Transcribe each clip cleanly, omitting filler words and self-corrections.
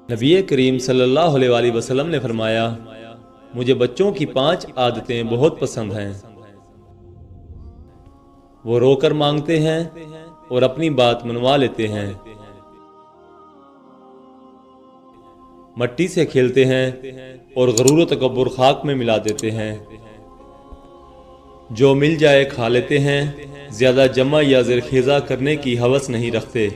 نبی کریم صلی اللہ علیہ وآلہ وسلم نے فرمایا، مجھے بچوں کی 5 عادتیں بہت پسند ہیں۔ وہ رو کر مانگتے ہیں اور اپنی بات منوا لیتے ہیں، مٹی سے کھیلتے ہیں اور غرور و تکبر خاک میں ملا دیتے ہیں، جو مل جائے کھا لیتے ہیں، زیادہ جمع یا زرخیزہ کرنے کی ہوس نہیں رکھتے،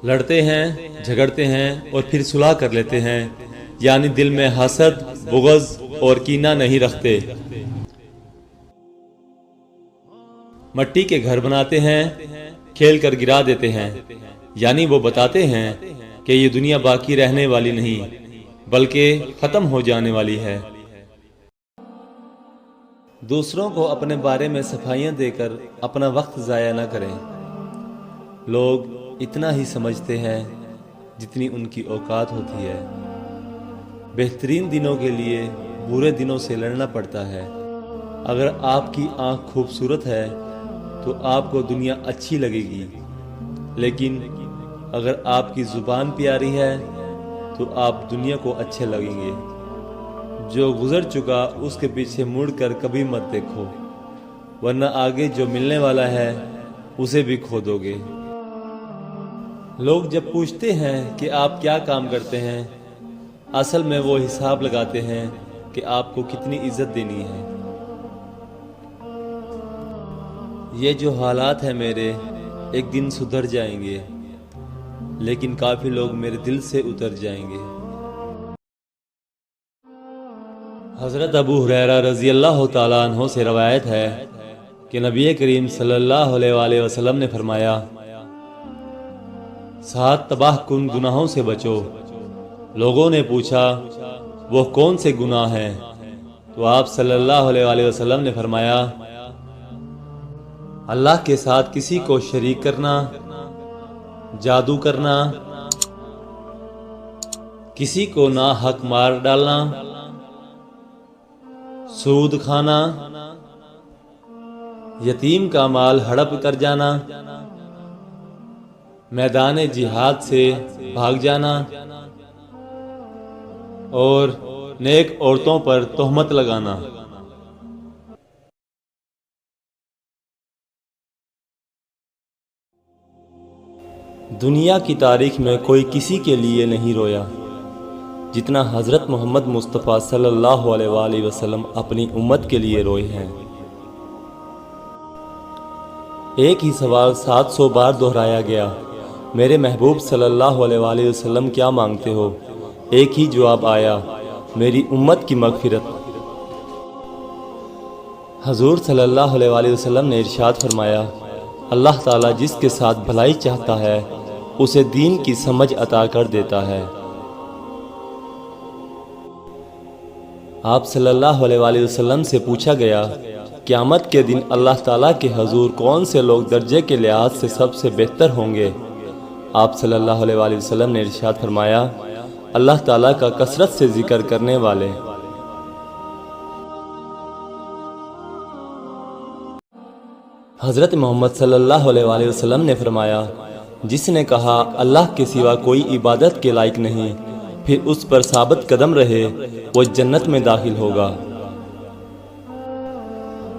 لڑتے ہیں، جھگڑتے ہیں اور پھر صلح کر لیتے ہیں، یعنی دل میں حسد، بغض اور کینہ نہیں رکھتے، مٹی کے گھر بناتے ہیں، کھیل کر گرا دیتے ہیں، یعنی وہ بتاتے ہیں کہ یہ دنیا باقی رہنے والی نہیں بلکہ ختم ہو جانے والی ہے۔ دوسروں کو اپنے بارے میں صفائیاں دے کر اپنا وقت ضائع نہ کریں۔ لوگ اتنا ہی سمجھتے ہیں جتنی ان کی اوقات ہوتی ہے۔ بہترین دنوں کے لیے برے دنوں سے لڑنا پڑتا ہے۔ اگر آپ کی آنکھ خوبصورت ہے تو آپ کو دنیا اچھی لگے گی، لیکن اگر آپ کی زبان پیاری ہے تو آپ دنیا کو اچھے لگیں گے۔ جو گزر چکا اس کے پیچھے مڑ کر کبھی مت دیکھو، ورنہ آگے جو ملنے والا ہے اسے بھی کھو دو گے۔ لوگ جب پوچھتے ہیں کہ آپ کیا کام کرتے ہیں، اصل میں وہ حساب لگاتے ہیں کہ آپ کو کتنی عزت دینی ہے۔ یہ جو حالات ہیں میرے، ایک دن سدھر جائیں گے، لیکن کافی لوگ میرے دل سے اتر جائیں گے۔ حضرت ابو ہریرہ رضی اللہ تعالیٰ عنہ سے روایت ہے کہ نبی کریم صلی اللہ علیہ وآلہ وسلم نے فرمایا، 7 تباہ کن گناہوں سے بچو۔ لوگوں نے پوچھا، وہ کون سے گناہ ہیں؟ تو آپ صلی اللہ علیہ وآلہ وسلم نے فرمایا، اللہ کے ساتھ کسی کو شریک کرنا، جادو کرنا، کسی کو ناحق مار ڈالنا، سود کھانا، یتیم کا مال ہڑپ کر جانا، میدان جہاد سے بھاگ جانا اور نیک عورتوں پر تہمت لگانا۔ دنیا کی تاریخ میں کوئی کسی کے لیے نہیں رویا جتنا حضرت محمد مصطفیٰ صلی اللہ علیہ وآلہ وسلم اپنی امت کے لیے روئے ہیں۔ ایک ہی سوال 700 بار دہرایا گیا، میرے محبوب صلی اللہ علیہ وآلہ وسلم کیا مانگتے ہو؟ ایک ہی جواب آیا، میری امت کی مغفرت۔ حضور صلی اللہ علیہ وآلہ وسلم نے ارشاد فرمایا، اللہ تعالیٰ جس کے ساتھ بھلائی چاہتا ہے اسے دین کی سمجھ عطا کر دیتا ہے۔ آپ صلی اللہ علیہ وآلہ وسلم سے پوچھا گیا، قیامت کے دن اللہ تعالیٰ کے حضور کون سے لوگ درجے کے لحاظ سے سب سے بہتر ہوں گے؟ آپ صلی اللہ علیہ وآلہ وسلم نے ارشاد فرمایا، اللہ تعالیٰ کا کثرت سے ذکر کرنے والے۔ حضرت محمد صلی اللہ علیہ وآلہ وسلم نے فرمایا، جس نے کہا اللہ کے سوا کوئی عبادت کے لائق نہیں، پھر اس پر ثابت قدم رہے، وہ جنت میں داخل ہوگا۔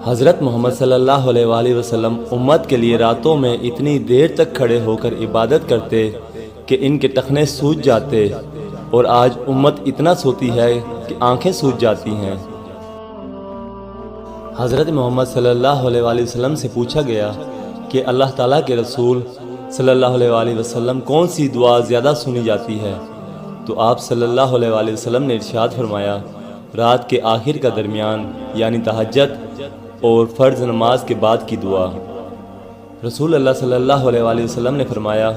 حضرت محمد صلی اللہ علیہ وآلہ وسلم امت کے لیے راتوں میں اتنی دیر تک کھڑے ہو کر عبادت کرتے کہ ان کے ٹخنے سوج جاتے، اور آج امت اتنا سوتی ہے کہ آنکھیں سوج جاتی ہیں۔ حضرت محمد صلی اللہ علیہ وآلہ وسلم سے پوچھا گیا کہ اللہ تعالیٰ کے رسول صلی اللہ علیہ وآلہ وسلم کون سی دعا زیادہ سنی جاتی ہے؟ تو آپ صلی اللہ علیہ وآلہ وسلم نے ارشاد فرمایا، رات کے آخر کا درمیان یعنی تہجد اور فرض نماز کے بعد کی دعا۔ رسول اللہ صلی اللہ علیہ وآلہ وسلم نے فرمایا،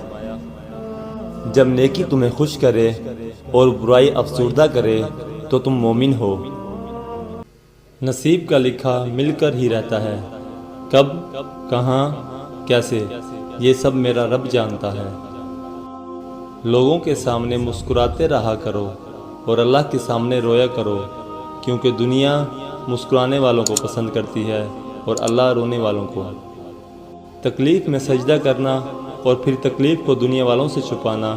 جب نیکی تمہیں خوش کرے اور برائی افسردہ کرے تو تم مومن ہو۔ نصیب کا لکھا مل کر ہی رہتا ہے، کب، کہاں، کیسے، یہ سب میرا رب جانتا ہے۔ لوگوں کے سامنے مسکراتے رہا کرو اور اللہ کے سامنے رویا کرو، کیونکہ دنیا مسکرانے والوں کو پسند کرتی ہے اور اللہ رونے والوں کو۔ تکلیف میں سجدہ کرنا اور پھر تکلیف کو دنیا والوں سے چھپانا